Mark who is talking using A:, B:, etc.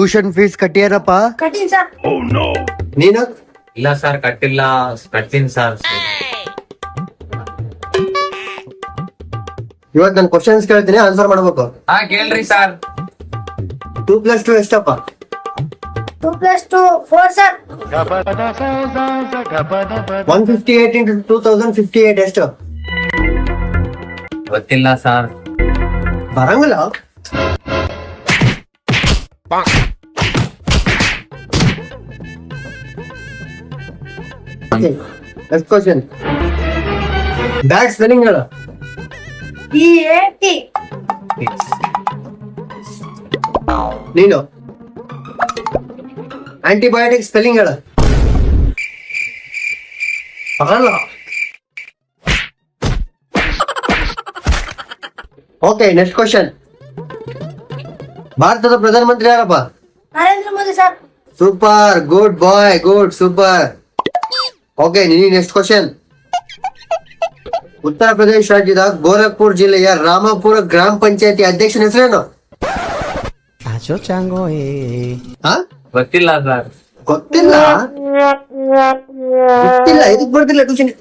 A: Tuition fees ಕಟ್ಟಿಯಾರಪ್ಪ?
B: ಕಠಿಣ sir.
A: ನೀನು?
C: ಇಲ್ಲ ಸರ್, ಕಟ್ತೀನಿ ಸರ್.
A: ಇವತ್ತು ನಾನು ಕ್ವಶನ್ಸ್ ಕೇಳ್ತೀನಿ, ಆನ್ಸರ್ ಮಾಡ್ಬೇಕು.
C: ಹಾ ಕೇಳ್ರಿ ಸರ್.
A: 2+2 ಎಷ್ಟಪ್ಪ?
B: 2+2 4 ಸರ್.
A: 158 into 2058 ಎಷ್ಟು?
C: ಗೊತ್ತಿಲ್ಲ ಸರ್.
A: ಬರಂಗಿಲ್ಲ. Next question. ಬ್ಯಾಗ್ ಸ್ಪೆಲ್ಲಿಂಗ್ ಹೇಳು.
B: BAT.
A: ನೀನು ಆಂಟಿಬಯೋಟಿಕ್ ಸ್ಪೆಲ್ಲಿಂಗ್ ಹೇಳು. ಬರಲ್ಲ. Okay, next question. ಭಾರತದ ಪ್ರಧಾನಮಂತ್ರಿ ಯಾರಪ್ಪ?
B: Narendra Modi sir.
A: Super, good boy, good, super. Okay, next question. Uttar Pradesh ರಾಜ್ಯದ ಗೋರಖ್ಪುರ್ ಜಿಲ್ಲೆಯ ರಾಮಪುರ ಗ್ರಾಮ ಪಂಚಾಯತಿ ಅಧ್ಯಕ್ಷನ ಹೆಸರೇನು?
C: ಗೊತ್ತಿಲ್ಲ ಸರ್.
A: ಗೊತ್ತಿಲ್ಲ, ಇದಕ್ ಬರ್ತಿಲ್ಲ ಟ್ಯೂಷನ್.